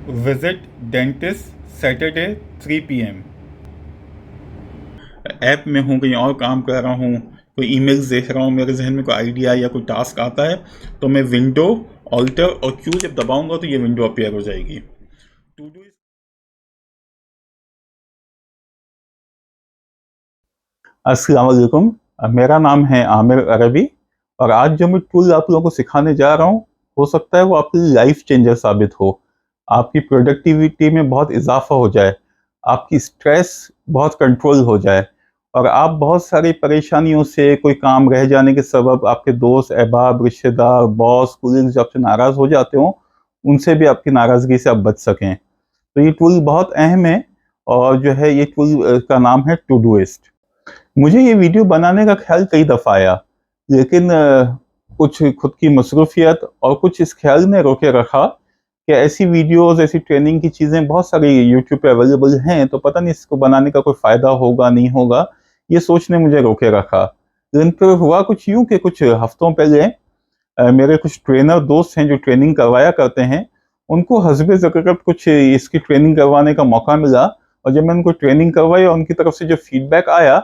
Visit dentist Saturday 3 PM। App में हूँ, कहीं और काम कर रहा हूँ, कोई ईमेल्स देख रहा हूँ, मेरे जहन में कोई आइडिया या कोई टास्क आता है तो मैं विंडो ऑल्टर और क्यू जब दबाऊंगा तो ये विंडो अपीयर हो जाएगी। To do. अस्सलाम वालेकुम। मेरा नाम है आमिर अरबी और आज जो मैं टूल आप लोगों को सिखाने जा रहा हूँ, हो सकता है वो आपकी लाइफ चेंजर साबित हो। आपकी प्रोडक्टिविटी में बहुत इजाफा हो जाए, आपकी स्ट्रेस बहुत कंट्रोल हो जाए और आप बहुत सारी परेशानियों से, कोई काम रह जाने के सबब आपके दोस्त, अहबाब, रिश्तेदार, बॉस, कुलीग्स जो आपसे नाराज़ हो जाते हो, उनसे भी आपकी नाराज़गी से आप बच सकें। तो ये टूल बहुत अहम है और जो है ये टूल का नाम है टूडूइस्ट। मुझे ये वीडियो बनाने का ख्याल कई दफ़ा आया, लेकिन कुछ खुद की मसरूफियत और कुछ इस ख्याल ने रोके रखा कि ऐसी वीडियोस, ऐसी ट्रेनिंग की चीज़ें बहुत सारी यूट्यूब पे अवेलेबल हैं, तो पता नहीं इसको बनाने का कोई फ़ायदा होगा, नहीं होगा, ये सोच ने मुझे रोके रखा। लेकिन फिर हुआ कुछ यूँ कि कुछ हफ्तों पहले मेरे कुछ ट्रेनर दोस्त हैं जो ट्रेनिंग करवाया करते हैं, उनको हस्बे ज़रूरत कुछ इसकी ट्रेनिंग करवाने का मौका मिला और जब मैंने उनको ट्रेनिंग करवाई और उनकी तरफ से जो फीडबैक आया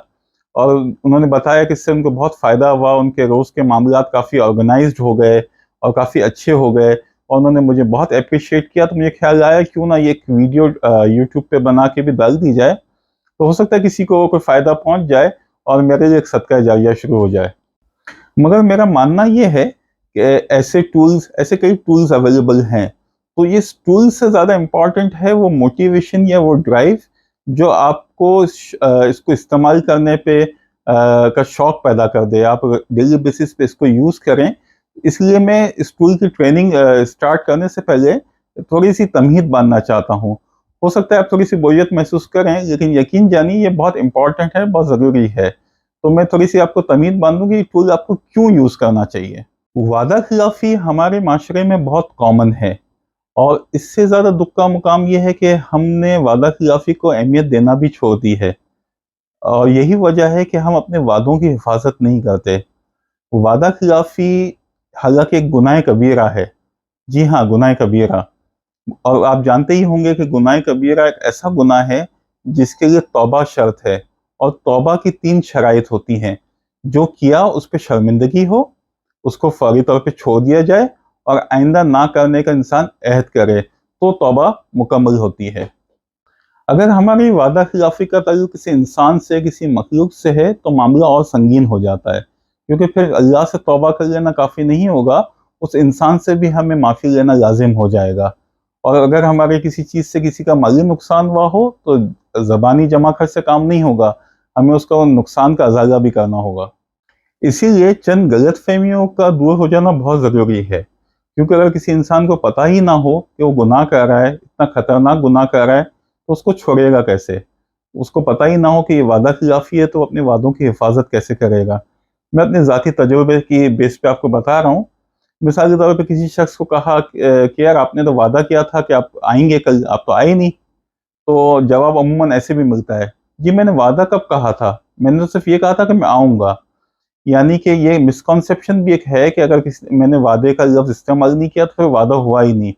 और उन्होंने बताया कि इससे उनको बहुत फ़ायदा हुआ, उनके रोज़ के मामलात काफ़ी ऑर्गेनाइज़्ड हो गए और काफ़ी अच्छे हो गए और उन्होंने मुझे बहुत एप्रिशिएट किया, तो मुझे ख्याल आया क्यों ना ये एक वीडियो यूट्यूब पे बना के भी डाल दी जाए, तो हो सकता है किसी को कोई फ़ायदा पहुँच जाए और मेरे लिए एक सदका जारिया शुरू हो जाए। मगर मेरा मानना ये है कि ऐसे कई टूल्स अवेलेबल हैं, तो इस टूल से ज़्यादा इम्पोर्टेंट है वो मोटिवेशन या वो ड्राइव जो आपको इसको इस्तेमाल करने पे का शौक पैदा कर दे, आप डेली बेसिस पे इसको यूज़ करें। इसलिए मैं इस टूल की ट्रेनिंग स्टार्ट करने से पहले थोड़ी-सी तमहीद बाँधना चाहता हूँ। हो सकता है आप थोड़ी-सी बोरियत महसूस करें, लेकिन यकीन जानिए ये बहुत इम्पोर्टेंट है, बहुत ज़रूरी है। तो मैं थोड़ी-सी आपको तमीज़ बाँधूँगी, ये टूल आपको क्यों यूज़ करना चाहिए। वादा खिलाफ़ी हमारे माशरे में बहुत कॉमन है और इससे ज़्यादा दुःख का मुकाम ये है कि हमने वादा खिलाफ़ी को अहमियत देना भी छोड़ दी है और यही वजह है कि हम अपने वादों की हिफाज़त नहीं करते। वादा खिलाफ़ी हालाँकि एक गुनाह कबीरा है। जी हाँ, गुनाह कबीरा। और आप जानते ही होंगे कि गुनाह कबीरा एक ऐसा गुनाह है जिसके लिए तौबा शर्त है और तौबा की 3 शराइत होती हैं। जो किया उस पे शर्मिंदगी हो, उसको फौरी तौर पे छोड़ दिया जाए और आइंदा ना करने का इंसान अहद करे, तो तौबा मुकम्मल होती है। अगर हमारी वादा खिलाफ़ी का ताल्लुक किसी इंसान से, किसी मखलूक से है, तो मामला और संगीन हो जाता है। क्योंकि फिर अल्लाह से तौबा कर लेना काफ़ी नहीं होगा, उस इंसान से भी हमें माफ़ी लेना लाज़िम हो जाएगा। और अगर हमारे किसी चीज़ से किसी का माली नुकसान हुआ हो, तो ज़बानी जमा खर्च से काम नहीं होगा, हमें उसका नुकसान का अज़ाला भी करना होगा। इसीलिए चंद गलतफ़हमियों का दूर हो जाना बहुत ज़रूरी है। क्योंकि अगर किसी इंसान को पता ही ना हो कि वो गुनाह कर रहा है, इतना खतरनाक गुनाह कर रहा है, तो उसको छोड़ेगा कैसे? उसको पता ही ना हो कि ये वादा खिलाफ़ी है, तो अपने वादों की हिफाज़त कैसे करेगा? मैं अपने ज़ाती तजुर्बे की बेस पे आपको बता रहा हूँ। मिसाल के तौर पे किसी शख्स को कहा कि यार आपने तो वादा किया था कि आप आएँगे कल, आप तो आए नहीं। तो जवाब अमूमन ऐसे भी मिलता है, जी मैंने वादा कब कहा था? मैंने तो सिर्फ़ ये कहा था कि मैं आऊँगा। यानी कि ये मिसकंसेप्शन भी एक है कि अगर किसी मैंने वादे का लफ्ज़ इस्तेमाल नहीं किया तो फिर वादा हुआ ही नहीं।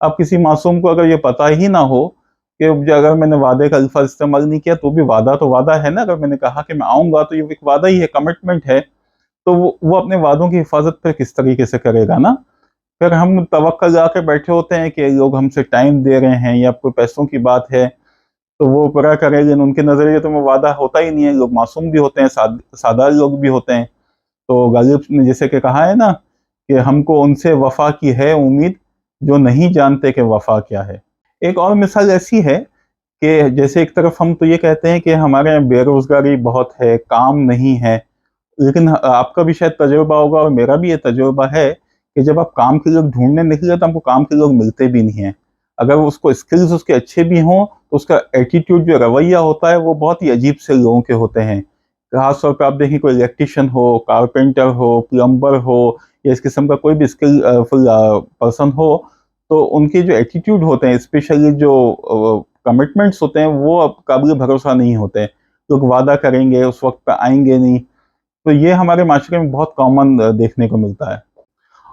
अब किसी मासूम को अगर ये पता ही ना हो कि जो अगर मैंने वादे का अल्फ़ाज़ इस्तेमाल नहीं किया तो भी वादा तो वादा है ना, अगर मैंने कहा कि मैं आऊँगा तो ये एक वादा ही है, कमिटमेंट है, तो वो अपने वादों की हिफ़ाज़त फिर किस तरीके से करेगा ना? फिर हम तवक्कल लगा के बैठे होते हैं कि लोग हमसे टाइम दे रहे हैं या कोई पैसों की बात है, तो वो पूरा करें, लेकिन उनके नज़रिए तो वो वादा होता ही नहीं है, लोग मासूम भी होते हैं, सादा लोग भी होते हैं। तो गालिब ने जैसे कि कहा है ना कि हमको उनसे वफ़ा की है उम्मीद जो नहीं जानते कि वफ़ा क्या है। एक और मिसाल ऐसी है कि जैसे एक तरफ हम तो ये कहते हैं कि हमारे यहाँ बेरोज़गारी बहुत है, काम नहीं है, लेकिन आपका भी शायद तजुर्बा होगा और मेरा भी ये तजुर्बा है कि जब आप काम के लोग ढूँढने निकले तो आपको काम के लोग मिलते भी नहीं हैं। अगर उसको स्किल्स उसके अच्छे भी हों, तो उसका एटीट्यूड जो रवैया होता है वो बहुत ही अजीब से लोगों के होते हैं। ख़ास तौर पे आप देखें कोई इलेक्ट्रीशियन हो, कारपेंटर हो, प्लम्बर हो या इस किस्म का कोई भी फुल पर्सन हो, तो उनके जो एटीट्यूड होते हैं, स्पेशली जो कमिटमेंट्स होते हैं, वो अब काबिल भरोसा नहीं होते। लोग वादा करेंगे, उस वक़्त पे आएँगे नहीं। तो ये हमारे माशरे में बहुत कॉमन देखने को मिलता है।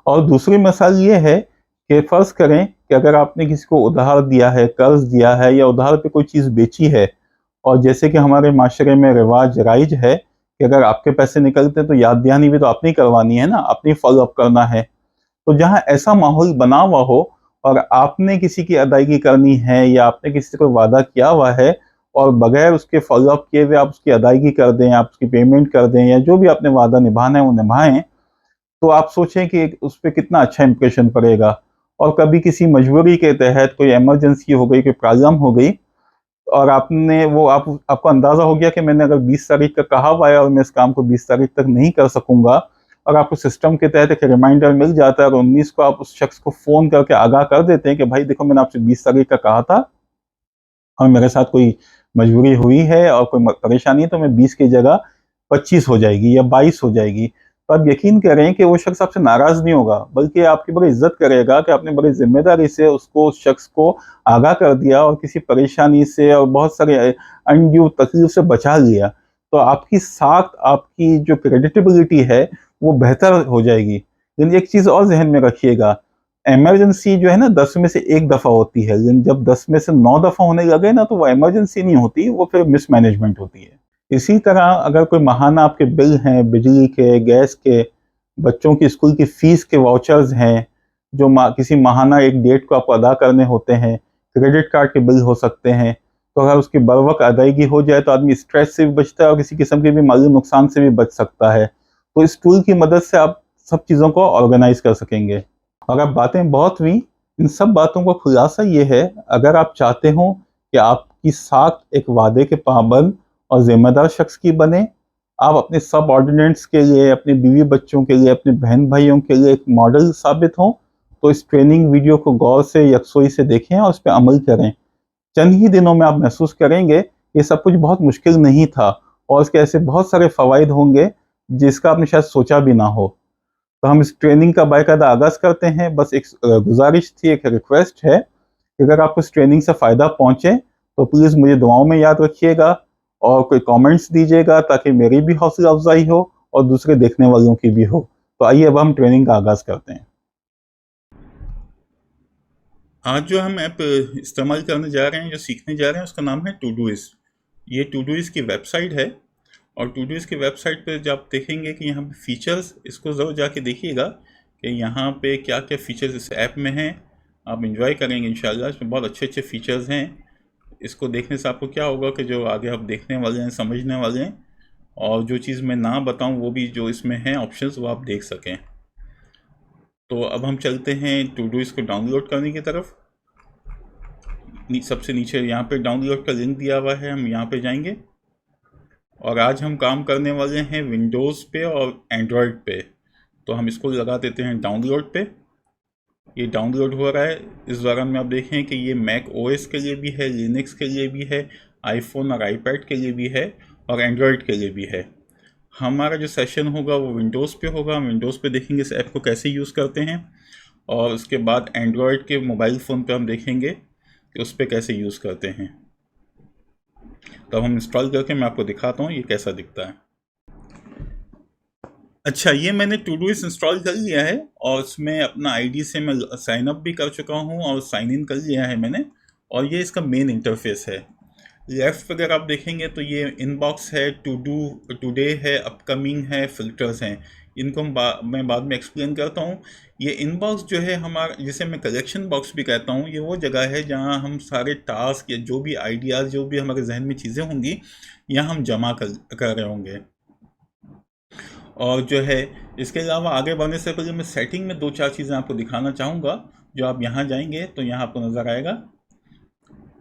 और दूसरी मिसाल ये है कि फ़र्ज़ करें कि अगर आपने किसी को उधार दिया है, कर्ज दिया है या उधार पे कोई चीज़ बेची है, और जैसे कि हमारे माशरे में राइज है कि अगर आपके पैसे निकलते हैं तो याद दहानी भी तो आपने ही करवानी है ना, आपने फॉलो अप करना है। तो जहाँ ऐसा माहौल बना हुआ हो और आपने किसी की अदायगी करनी है या आपने किसी से कोई वादा किया हुआ है और बगैर उसके फॉलो अप किए हुए आप उसकी अदायगी कर दें, आप उसकी पेमेंट कर दें या जो भी आपने वादा निभाना है वो निभाएं, तो आप सोचें कि उस पे कितना अच्छा इंप्रेशन पड़ेगा। और कभी किसी मजबूरी के तहत कोई इमरजेंसी हो गई, कोई प्रॉब्लम हो गई और आपने वो आपको अंदाज़ा हो गया कि मैंने अगर 20 तारीख का कहा हुआ है और मैं इस काम को 20 तारीख तक नहीं कर सकूँगा, और आपको सिस्टम के तहत एक रिमाइंडर मिल जाता है और 19 को आप उस शख्स को फ़ोन करके आगाह कर देते हैं कि भाई देखो मैंने आपसे 20 तारीख का कहा था और मेरे साथ कोई मजबूरी हुई है और कोई परेशानी है, तो मैं 20 की जगह 25 हो जाएगी या 22 हो जाएगी। तो आप यकीन करें कि वो शख्स आपसे नाराज़ नहीं होगा, बल्कि आपकी बड़ी इज़्ज़त करेगा कि आपने बड़ी ज़िम्मेदारी से उसको, उस शख्स को आगाह कर दिया और किसी परेशानी से और बहुत सारे अनड्यू तकलीफ से बचा लिया। तो आपकी साख, आपकी जो क्रेडिटेबिलिटी है, वो बेहतर हो जाएगी। लेकिन एक चीज़ और ज़हन में रखिएगा, इमरजेंसी जो है ना 10 में से 1 दफ़ा होती है, लेकिन जब 10 में से 9 दफ़ा होने लगे ना तो वो इमरजेंसी नहीं होती, वो फिर मिसमैनेजमेंट होती है। इसी तरह अगर कोई माहाना आपके बिल हैं, बिजली के, गैस के, बच्चों की स्कूल की फ़ीस के वाउचर्स हैं, जो किसी माहाना एक डेट को आपको अदा करने होते हैं, क्रेडिट कार्ड के बिल हो सकते हैं, तो अगर उसकी बरवक़्त अदायगी हो जाए तो आदमी स्ट्रेस से भी बचता है और किसी किस्म के भी माली नुकसान से भी बच सकता है। तो इस टूल की मदद से आप सब चीज़ों को ऑर्गेनाइज़ कर सकेंगे। और अब बातें बहुत हुई, इन सब बातों का खुलासा ये है, अगर आप चाहते हो कि आपकी साख एक वादे के पाबंद और ज़िम्मेदार शख्स की बने, आप अपने सबऑर्डिनेट्स के लिए, अपने बीवी बच्चों के लिए, अपने बहन-भाइयों के लिए एक मॉडल साबित हों, तो इस ट्रेनिंग वीडियो को गौर से, यकसोई से देखें और उस पे अमल करें। चंद ही दिनों में आप महसूस करेंगे, ये सब कुछ बहुत मुश्किल नहीं था और इसके ऐसे बहुत सारे फ़वाइद होंगे, जिसका आपने शायद सोचा भी ना हो। तो हम इस ट्रेनिंग का बाकायदा आगाज़ करते हैं। बस एक गुज़ारिश थी, एक रिक्वेस्ट है कि अगर आपको इस ट्रेनिंग से फ़ायदा पहुँचे, तो प्लीज़ मुझे दुआओं में याद रखिएगा और कोई कमेंट्स दीजिएगा ताकि मेरी भी हौसला अफ़ज़ाई हो और दूसरे देखने वालों की भी हो। तो आइए अब हम ट्रेनिंग का आगाज़ करते हैं। आज जो हम ऐप इस्तेमाल करने जा रहे हैं, जो सीखने जा रहे हैं, उसका नाम है टूडूइस्ट। ये टूडूइस्ट की वेबसाइट है और टूडूइस्ट की वेबसाइट पे जब आप देखेंगे कि यहाँ पे फ़ीचर्स, इसको ज़रूर जाके देखिएगा कि यहाँ पे क्या क्या फ़ीचर्स इस ऐप में हैं। आप इंजॉय करेंगे इंशाल्लाह, इसमें बहुत अच्छे अच्छे फ़ीचर्स हैं। इसको देखने से आपको क्या होगा कि जो आगे आप देखने वाले हैं, समझने वाले हैं, और जो चीज़ मैं ना बताऊँ वो भी जो इसमें हैं ऑप्शंस, वो आप देख सकें। तो अब हम चलते हैं टूडूइस्ट को डाउनलोड करने की तरफ। सबसे नीचे यहाँ पे डाउनलोड का लिंक दिया हुआ है, हम यहाँ पे जाएंगे और आज हम काम करने वाले हैं विंडोज़ पे और एंड्रॉयड पे। तो हम इसको लगा देते हैं डाउनलोड पे। ये डाउनलोड हो रहा है। इस दौरान में आप देखें कि ये मैक ओएस के लिए भी है, लिनक्स के लिए भी है, आईफोन और आईपैड के लिए भी है और एंड्रॉयड के लिए भी है। हमारा जो सेशन होगा वो विंडोज़ पे होगा। हम विंडोज़ पे देखेंगे इस ऐप को कैसे यूज़ करते हैं, और उसके बाद एंड्रॉयड के मोबाइल फ़ोन पे हम देखेंगे कि उस पर कैसे यूज़ करते हैं। तो हम इंस्टॉल करके मैं आपको दिखाता हूँ ये कैसा दिखता है। अच्छा, ये मैंने टूडूइस्ट इंस्टॉल कर लिया है और उसमें अपना आईडी से मैं साइन अप भी कर चुका हूँ और साइन इन कर लिया है मैंने, और ये इसका मेन इंटरफेस है। लेफ्ट पे अगर आप देखेंगे तो ये इनबॉक्स है, टू डू, टुडे है, अपकमिंग है, फिल्टर्स हैं। इनको मैं बाद में एक्सप्लेन करता हूँ। ये इनबॉक्स जो है हमारा, जिसे मैं कलेक्शन बॉक्स भी कहता हूँ, ये वो जगह है जहाँ हम सारे टास्क या जो भी आइडियाज़, जो भी हमारे जहन में चीज़ें होंगी, यहाँ हम जमा कर रहे होंगे। और जो है इसके अलावा आगे बढ़ने से पहले मैं सेटिंग में दो चार चीज़ें आपको दिखाना चाहूँगा। जो आप यहाँ जाएंगे तो यहाँ आपको नज़र आएगा।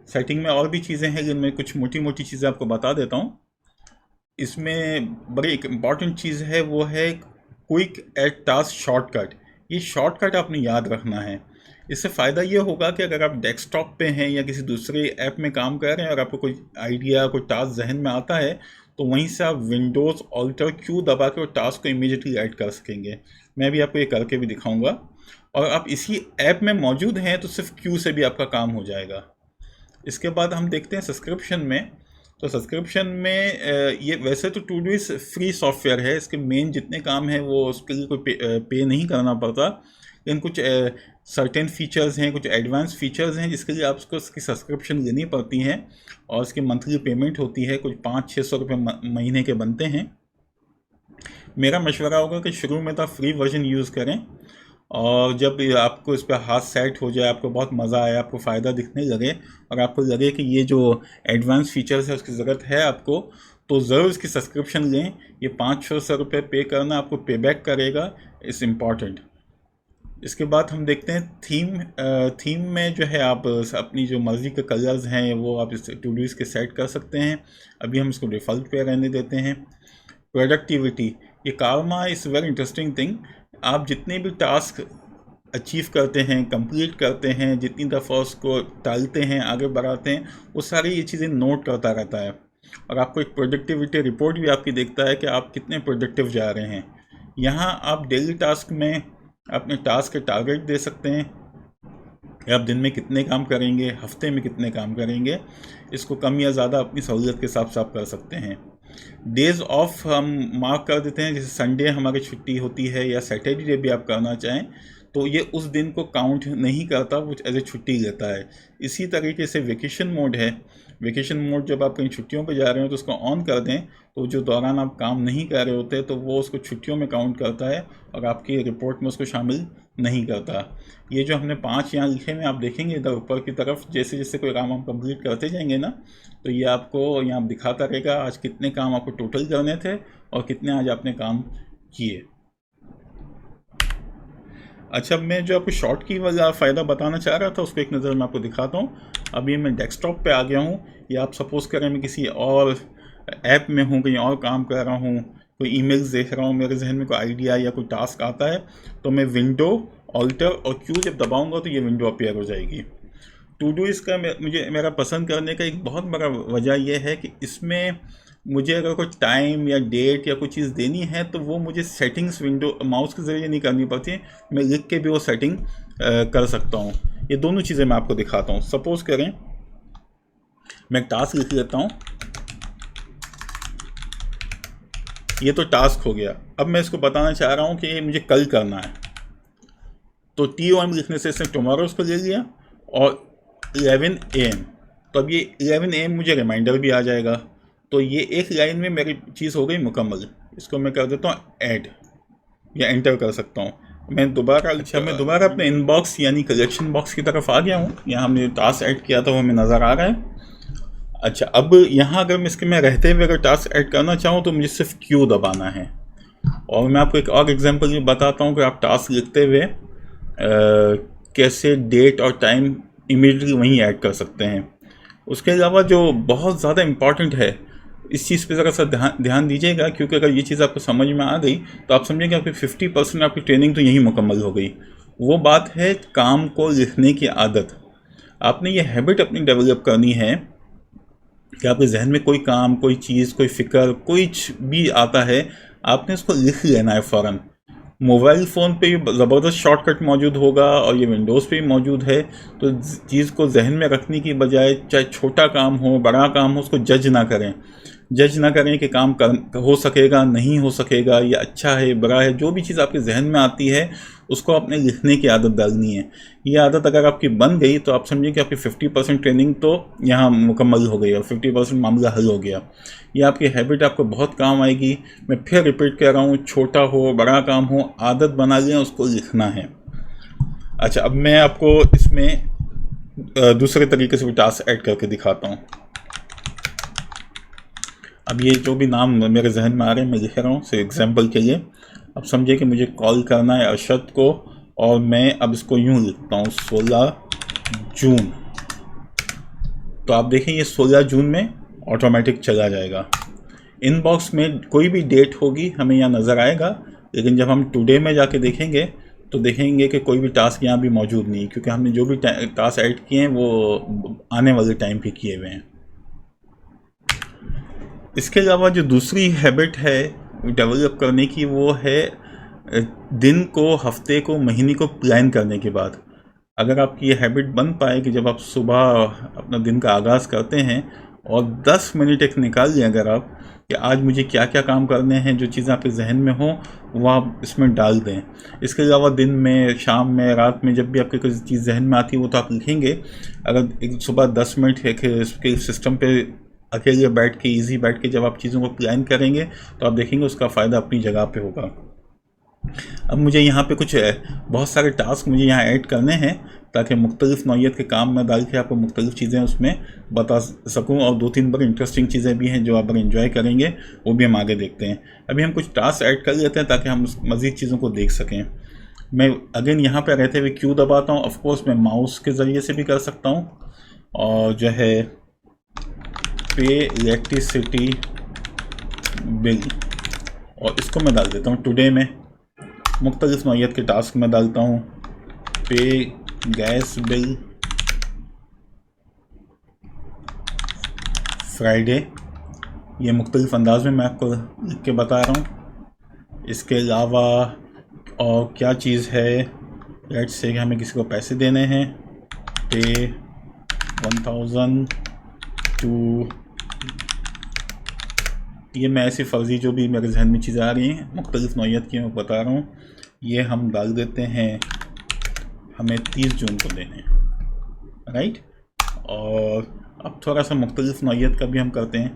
सेटिंग में और भी चीज़ें हैं, जिनमें कुछ मोटी मोटी चीज़ें आपको बता देता हूँ। इसमें बड़ी एक इम्पॉर्टेंट चीज़ है, वो है क्विक एड टास्क शॉर्टकट। ये शॉर्टकट आपने याद रखना है। इससे फ़ायदा ये होगा कि अगर आप डेस्कटॉप पे हैं या किसी दूसरे ऐप में काम कर रहे हैं और आपको कोई आइडिया, कोई टास्क जहन में आता है, तो वहीं से आप विंडोज़ ऑल्टर क्यू दबा के वो टास्क को इमीडिएटली ऐड कर सकेंगे। मैं भी आपको ये करके भी दिखाऊंगा। और आप इसी ऐप में मौजूद हैं तो सिर्फ क्यू से भी आपका काम हो जाएगा। इसके बाद हम देखते हैं सब्सक्रिप्शन में। तो सब्सक्रिप्शन में ये वैसे तो टूडूइस्ट फ्री सॉफ्टवेयर है, इसके मेन जितने काम हैं वो उसके लिए कोई पे नहीं करना पड़ता। लेकिन कुछ सर्टेन फीचर्स हैं, कुछ एडवांस फीचर्स हैं जिसके लिए आपको उसकी सब्सक्रिप्शन लेनी पड़ती है और उसकी मंथली पेमेंट होती है, कुछ 500-600 रुपये महीने के बनते हैं। मेरा मशवरा होगा कि शुरू में तो आप फ्री वर्जन यूज़ करें, और जब आपको इस पर हाथ सेट हो जाए, आपको बहुत मज़ा आए, आपको फ़ायदा दिखने लगे और आपको लगे कि ये जो एडवांस फीचर्स है उसकी ज़रूरत है आपको, तो ज़रूर इसकी सब्सक्रिप्शन लें। ये 500-600 रुपये पे करना आपको पे बैक करेगा, इट्स इम्पॉर्टेंट। इसके बाद हम देखते हैं थीम में जो है आप अपनी जो मर्ज़ी के कलर्स हैं वो आप इस टू डूज़ के सेट कर सकते हैं। अभी हम इसको डिफ़ॉल्ट पे रहने देते हैं। प्रोडक्टिविटी, ये कारमा इज़ वेरी इंटरेस्टिंग थिंग। आप जितने भी टास्क अचीव करते हैं, कंप्लीट करते हैं, जितनी दफ़ा उसको टालते हैं, आगे बढ़ाते हैं, वो सारी ये चीज़ें नोट करता रहता है और आपको एक प्रोडक्टिविटी रिपोर्ट भी आपकी देखता है कि आप कितने प्रोडक्टिव जा रहे हैं। यहाँ आप डेली टास्क में अपने टास्क के टारगेट दे सकते हैं कि आप दिन में कितने काम करेंगे, हफ्ते में कितने काम करेंगे। इसको कम या ज़्यादा अपनी सहूलियत के हिसाब से आप कर सकते हैं। डेज़ ऑफ हम मार्क कर देते हैं, जैसे संडे हमारी छुट्टी होती है या सैटरडे भी आप करना चाहें तो ये उस दिन को काउंट नहीं करता, वो एज ए छुट्टी लेता है। इसी तरीके से वेकेशन मोड है। वेकेशन मोड जब आप कहीं छुट्टियों पे जा रहे हो तो उसको ऑन कर दें, तो जो दौरान आप काम नहीं कर रहे होते तो वो उसको छुट्टियों में काउंट करता है और आपकी रिपोर्ट में उसको शामिल नहीं करता। ये जो हमने 5 यहाँ लिखे हैं, आप देखेंगे इधर ऊपर की तरफ, जैसे जैसे कोई काम हम कंप्लीट करते जाएंगे ना, तो ये आपको यहाँ दिखाता रहेगा आज कितने काम आपको टोटल करने थे और कितने आज आपने काम किए। अच्छा, मैं जो आपको शॉर्ट की वाला फ़ायदा बताना चाह रहा था उसको एक नज़र मैं आपको दिखाता हूँ। अभी मैं डेस्कटॉप पे आ गया हूँ, या आप सपोज़ करें मैं किसी और ऐप में हूँ, कहीं और काम कर रहा हूँ, कोई ईमेल्स देख रहा हूँ, मेरे जहन में कोई आइडिया या कोई टास्क आता है, तो मैं विंडो, ऑल्टर और क्यू जब दबाऊँगा तो ये विंडो अपीयर हो जाएगी। टू डू इसका मुझे मेरा पसंद करने का एक बहुत बड़ा वजह यह है कि इसमें मुझे अगर कोई टाइम या डेट या कोई चीज़ देनी है तो वो मुझे सेटिंग्स विंडो माउस के ज़रिए नहीं करनी पड़ती है, मैं लिख के भी वो सेटिंग कर सकता हूँ। ये दोनों चीज़ें मैं आपको दिखाता हूँ। सपोज़ करें मैं टास्क लिख लेता हूँ, ये तो टास्क हो गया। अब मैं इसको बताना चाह रहा हूँ कि ये मुझे कल करना है, तो TOM लिखने से इसने टुमारोज़ को ले लिया और 11 AM, तो अब ये 11 AM मुझे रिमाइंडर भी आ जाएगा। तो ये एक लाइन में मेरी चीज़ हो गई मुकम्मल। इसको मैं कर देता हूँ ऐड, या एंटर कर सकता हूँ। मैं दोबारा अपने इनबॉक्स यानी कलेक्शन बॉक्स की तरफ आ गया हूँ। यहाँ हमने टास्क ऐड किया था वो हमें नज़र आ रहा है। अच्छा, अब यहाँ अगर मैं इसके में रहते हुए अगर टास्क ऐड करना चाहूँ तो मुझे सिर्फ क्यू दबाना है। और मैं आपको एक और एग्जांपल ये बताता हूँ कि आप टास्क लिखते हुए कैसे डेट और टाइम इमीडिएटली वहीं ऐड कर सकते हैं। उसके अलावा जो बहुत ज़्यादा इम्पॉर्टेंट है, इस चीज़ पे ज़रा सा ध्यान दीजिएगा, क्योंकि अगर ये चीज़ आपको समझ में आ गई तो आप समझेंगे आपकी 50% आपकी ट्रेनिंग तो यहीं मुकम्मल हो गई। वो बात है काम को लिखने की आदत। आपने ये हैबिट अपनी डेवलप करनी है कि आपके जहन में कोई काम, कोई चीज़, कोई फ़िक्र, कुछ भी आता है, आपने उसको लिख लेना है फ़ौरन। मोबाइल फ़ोन पे ज़बरदस्त शॉर्टकट मौजूद होगा और ये विंडोज़ पे भी मौजूद है, तो चीज़ को जहन में रखने की बजाय, चाहे छोटा काम हो, बड़ा काम हो, उसको जज ना करें कि काम हो सकेगा, नहीं हो सकेगा, या अच्छा है, बुरा है। जो भी चीज़ आपके जहन में आती है उसको आपने लिखने की आदत डालनी है। ये आदत अगर आपकी बन गई तो आप समझिए कि आपकी 50% ट्रेनिंग तो यहाँ मुकम्मल हो गई और 50% मामला हल हो गया। ये आपकी हैबिट आपको बहुत काम आएगी। मैं फिर रिपीट कर रहा हूँ, छोटा हो, बड़ा काम हो, आदत बना लें, उसको लिखना है। अच्छा, अब मैं आपको इसमें दूसरे तरीके से भी टास्क ऐड करके दिखाता हूँ। अब ये जो भी नाम मेरे जहन में आ रहे हैं मैं लिख रहा हूँ से एग्जाम्पल के लिए। अब समझिए कि मुझे कॉल करना है अरशद को, और मैं अब इसको यूँ लिखता हूँ 16 जून। तो आप देखें ये 16 जून में ऑटोमेटिक चला जाएगा। इनबॉक्स में कोई भी डेट होगी हमें यहाँ नज़र आएगा, लेकिन जब हम टुडे में जाके देखेंगे तो देखेंगे कि कोई भी टास्क यहाँ भी मौजूद नहीं, क्योंकि हमने जो भी टास्क ऐड किए हैं वो आने वाले टाइम पे किए हुए हैं। इसके अलावा जो दूसरी हैबिट है डेवलप करने की, वो है दिन को, हफ्ते को, महीने को प्लान करने के बाद। अगर आपकी ये हैबिट बन पाए कि जब आप सुबह अपना दिन का आगाज़ करते हैं और 10 मिनट एक निकाल लें अगर आप, कि आज मुझे क्या क्या काम करने हैं, जो चीज़ें आपके जहन में हो वो आप इसमें डाल दें। इसके अलावा दिन में, शाम में, रात में जब भी आपके कोई चीज़ जहन में आती है वो तो आप लिखेंगे। अगर एक सुबह 10 मिनट इसके सिस्टम पे अकेले बैठ के, ईजी बैठ के जब आप चीज़ों को प्लान करेंगे तो आप देखेंगे उसका फ़ायदा अपनी जगह पे होगा। अब मुझे यहाँ पे कुछ बहुत सारे टास्क मुझे यहाँ ऐड करने हैं ताकि मुख्तलिफ नौइयत के काम में डाल के आपको मुख्तलिफ चीज़ें उसमें बता सकूँ, और 2-3 बड़ी इंटरेस्टिंग चीज़ें भी हैं जो आप अगर इन्जॉय करेंगे वो भी हम आगे देखते हैं। अभी हम कुछ टास्क ऐड कर लेते हैं ताकि हम मज़ीद चीज़ों को देख सकें। मैं अगेन यहाँ पर रहते हुए क्यू दबाता हूँ। ऑफकोर्स मैं माउस के ज़रिए से भी कर सकता हूँ, और जो है पे इलेक्ट्रिसिटी बिल, और इसको मैं डाल देता हूँ टुडे में। मुख्तलिफ नौइयत के टास्क में डालता हूँ। पे गैस बिल फ्राइडे, ये मुख्तलिफ अंदाज में मैं आपको लिख के बता रहा हूँ। इसके अलावा और क्या चीज़ है, लेट्स से कि हमें किसी को पैसे देने हैं, पे 1000 टू, ये मैं ऐसी फर्जी जो भी मेरे जहन में चीज़ें आ रही हैं मुख्तलिफ नौइयत की मैं बता रहा हूँ। ये हम डाल देते हैं, हमें 30 जून को देने हैं, राइट। और अब थोड़ा सा मुख्तलिफ नौइयत का भी हम करते हैं,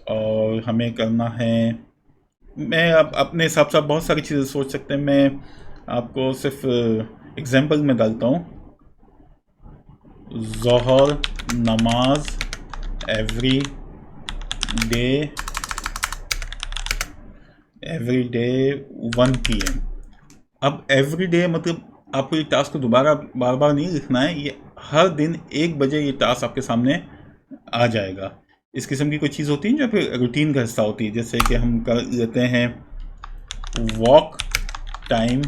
और हमें करना है, मैं अब अपने हिसाब से आप बहुत सारी चीज़ें सोच सकते हैं, मैं आपको सिर्फ एग्जांपल में डालता हूँ। ज़ोहर नमाज एवरी डे 1 PM। अब एवरी डे मतलब आपको ये टास्क को दोबारा बार बार नहीं लिखना है, ये हर दिन 1 बजे ये टास्क आपके सामने आ जाएगा। इस किस्म की कोई चीज़ होती है जो फिर रूटीन का हिस्सा होती है, जैसे कि हम कर लेते हैं वॉक टाइम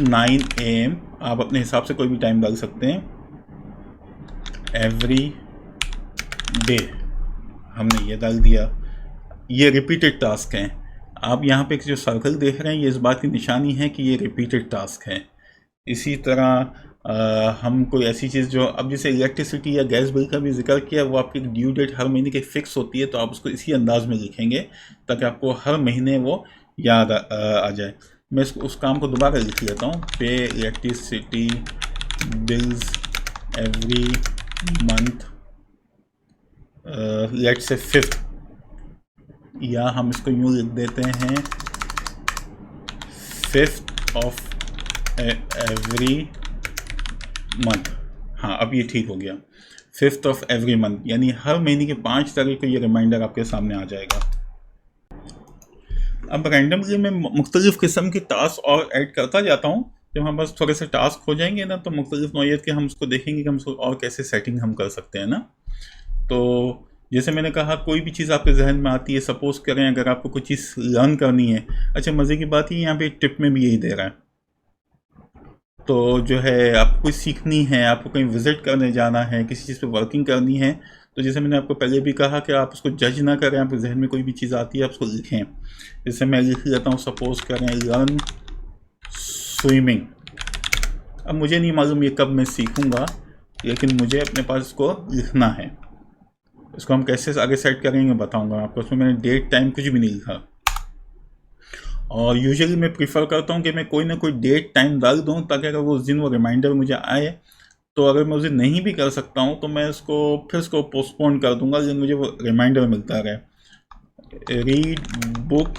9 AM, आप अपने हिसाब से कोई भी टाइम डाल सकते हैं। एवरी डे हमने ये डाल दिया। ये रिपीटेड टास्क हैं। आप यहाँ पे जो सर्कल देख रहे हैं ये इस बात की निशानी है कि ये रिपीटेड टास्क हैं। इसी तरह हम कोई ऐसी चीज़ जो, अब जैसे इलेक्ट्रिसिटी या गैस बिल का भी जिक्र किया, वो आपकी ड्यू डेट हर महीने की फ़िक्स होती है, तो आप उसको इसी अंदाज में लिखेंगे ताकि आपको हर महीने वो याद आ जाए। मैं उस काम को दोबारा लिख लेता हूँ। पे electricity bills every month, let's say 5th, या हम इसको यूँ लिख देते हैं 5th ऑफ एवरी मंथ। हाँ, अब ये ठीक हो गया। 5th ऑफ एवरी मंथ, यानी हर महीने की 5 तारीख को ये रिमाइंडर आपके सामने आ जाएगा। अब रैंडमली मैं मुख्तलिफ किस्म के टास्क और ऐड करता जाता हूँ। जब हम बस थोड़े से टास्क हो जाएंगे ना, तो मुख्तलिफ नौइयत के हम उसको देखेंगे कि हम उसको और कैसे सेटिंग हम कर सकते हैं ना। तो जैसे मैंने कहा, कोई भी चीज़ आपके जहन में आती है, सपोज करें अगर आपको कोई चीज़ लर्न करनी है। अच्छा, मज़े की बात ही यहाँ पे टिप में भी यही दे रहा है। तो जो है आपको कोई सीखनी है, आपको कहीं विज़िट करने जाना है, किसी चीज़ पे वर्किंग करनी है, तो जैसे मैंने आपको पहले भी कहा कि आप उसको जज ना करें, आपके जहन में कोई भी चीज़ आती है आप उसको लिखें। जैसे मैं लिख लेता हूँ, सपोज करें लर्न स्विमिंग। अब मुझे नहीं मालूम ये कब मैं सीखूँगा, लेकिन मुझे अपने पास इसको लिखना है। इसको हम कैसे आगे सेट करेंगे बताऊँगा आपको। उसमें मैंने डेट टाइम कुछ भी नहीं लिखा, और यूजुअली मैं प्रीफर करता हूँ कि मैं कोई ना कोई डेट टाइम डाल दूँ ताकि अगर वो उस दिन वो रिमाइंडर मुझे आए, तो अगर मैं उस दिन नहीं भी कर सकता हूँ तो मैं इसको पोस्टपोन कर दूँगा, लेकिन मुझे वो रिमाइंडर मिलता रहे। रीड बुक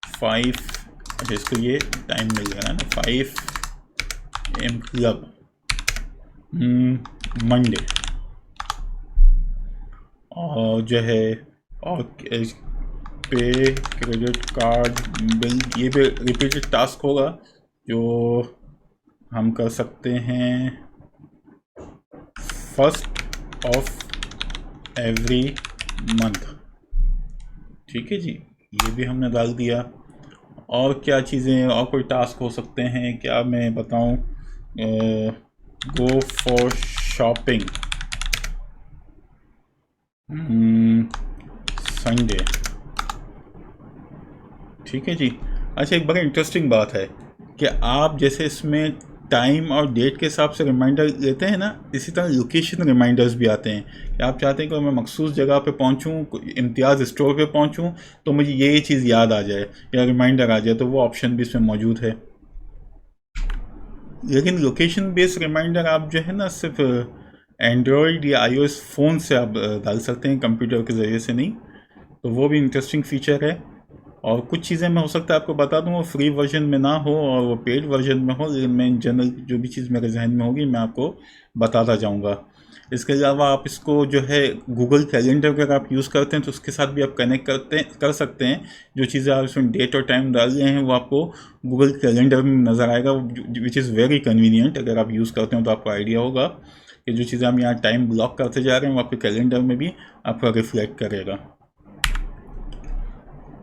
5, अच्छा इसको ये टाइम मिल गया ना, 5 AM क्लब मंडे। और जो है और पे क्रेडिट कार्ड बिल, ये भी रिपीटेड टास्क होगा जो हम कर सकते हैं 1st ऑफ एवरी मंथ। ठीक है जी, ये भी हमने डाल दिया। और क्या चीज़ें, और कोई टास्क हो सकते हैं, क्या मैं बताऊं, गो फॉर शॉपिंग संडे। ठीक है जी। अच्छा, एक बड़ी इंटरेस्टिंग बात है कि आप जैसे इसमें टाइम और डेट के हिसाब से रिमाइंडर लेते हैं ना, इसी तरह लोकेशन रिमाइंडर्स भी आते हैं कि आप चाहते हैं कि मैं मखसूस जगह पे पहुंचूं, इम्तियाज़ स्टोर पे पहुंचूं, तो मुझे ये चीज़ याद आ जाए या रिमाइंडर आ जाए, तो वो ऑप्शन भी इसमें मौजूद है। लेकिन लोकेशन बेस्ड रिमाइंडर आप जो है ना सिर्फ एंड्रॉयड या iOS फ़ोन से आप डाल सकते हैं, कंप्यूटर के ज़रिए से नहीं। तो वो भी इंटरेस्टिंग फीचर है। और कुछ चीज़ें मैं हो सकता है आपको बता दूँ वो फ्री वर्जन में ना हो और वो पेड वर्जन में हो, लेकिन मैं इन जनरल जो भी चीज़ मेरे जहन में होगी मैं आपको बताता जाऊँगा। इसके अलावा आप इसको जो है गूगल कैलेंडर अगर आप यूज़ करते हैं तो उसके साथ भी आप कनेक्ट कर सकते हैं। जो चीज़ें आप इसमें डेट और टाइम डाल रहे हैं वो आपको गूगल कैलेंडर में नज़र आएगा, विच इज़ वेरी कन्वीनियंट। अगर आप यूज़ करते हो तो आपको आइडिया होगा कि जो चीज़ें हम यहाँ टाइम ब्लॉक करते जा रहे हैं वो आपके कैलेंडर में भी आपका रिफ्लेक्ट करेगा।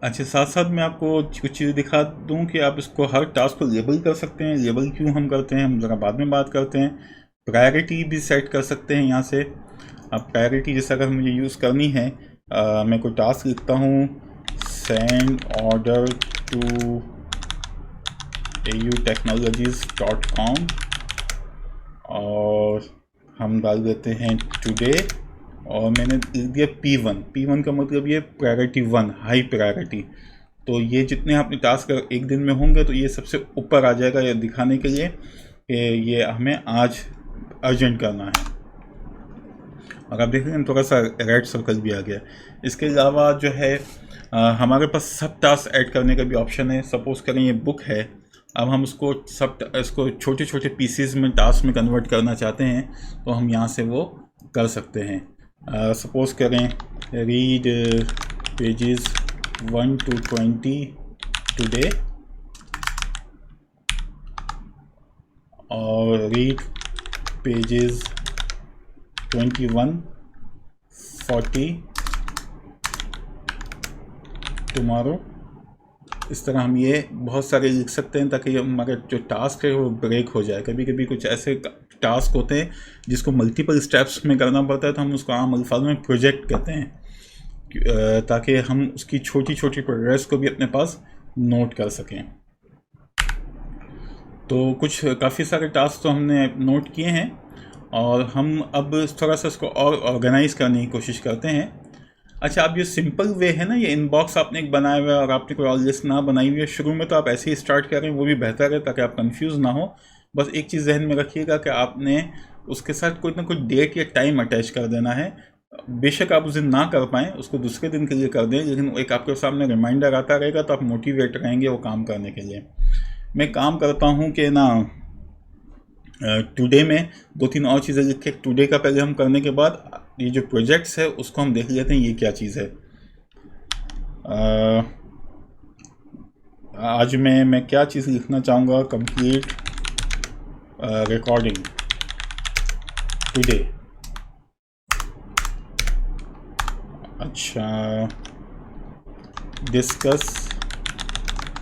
अच्छा, साथ साथ मैं आपको कुछ चीज़ें दिखा दूं कि आप इसको हर टास्क को लेबल कर सकते हैं। लेबल क्यों हम करते हैं हम ज़रा बाद में बात करते हैं। प्रायोरिटी भी सेट कर सकते हैं यहाँ से। अब प्रायोरिटी जैसे अगर मुझे यूज़ करनी है, मैं कोई टास्क लिखता हूँ, सेंड ऑर्डर टू autechnologies.com और हम डाल देते हैं टुडे और मैंने लिख दिया P1 का मतलब ये प्रायोरिटी 1, हाई प्रायोरिटी। तो ये जितने आपने टास्क एक दिन में होंगे तो ये सबसे ऊपर आ जाएगा ये दिखाने के लिए कि ये हमें आज अर्जेंट करना है। और आप देख रहे हैं थोड़ा सा रेड सर्कल भी आ गया। इसके अलावा जो है हमारे पास सब टास्क ऐड करने का भी ऑप्शन है। सपोज़ करें ये बुक है, अब हम इसको छोटे छोटे पीसीज में टास्क में कन्वर्ट करना चाहते हैं तो हम यहाँ से वो कर सकते हैं। सपोज़ करें रीड पेजेस 1 to 20 टुडे और रीड पेजेस 21-40 टुमारो। इस तरह हम ये बहुत सारे लिख सकते हैं ताकि हमारा जो टास्क है वो ब्रेक हो जाए। कभी कभी कुछ ऐसे टास्क होते हैं जिसको मल्टीपल स्टेप्स में करना पड़ता है तो हम उसको आम अल्फाज में प्रोजेक्ट कहते हैं, ताकि हम उसकी छोटी छोटी प्रोग्रेस को भी अपने पास नोट कर सकें। तो कुछ काफ़ी सारे टास्क तो हमने नोट किए हैं और हम अब थोड़ा सा इसको और ऑर्गेनाइज करने की कोशिश करते हैं। अच्छा, अब ये सिंपल वे है ना, ये इनबॉक्स आपने एक बनाया हुआ है और आपने कोई और लिस्ट ना बनाई हुई है, शुरू में तो आप ऐसे ही स्टार्ट करें वो भी बेहतर है ताकि आप कंफ्यूज ना हो। बस एक चीज़ जहन में रखिएगा कि आपने उसके साथ कोई ना कोई डेट या टाइम अटैच कर देना है। बेशक आप उस दिन ना कर पाएँ, उसको दूसरे दिन के लिए कर दें, लेकिन एक आपके सामने रिमाइंडर आता रहेगा तो आप मोटिवेट रहेंगे वो काम करने के लिए। मैं काम करता हूँ कि ना टुडे में 2-3 और चीज़ें लिख के टुडे का पहले हम करने के बाद ये जो प्रोजेक्ट्स है उसको हम देख लेते हैं ये क्या चीज़ है। आज मैं क्या चीज़ लिखना चाहूँगा, कंप्लीट रिकॉर्डिंग टुडे। अच्छा, discuss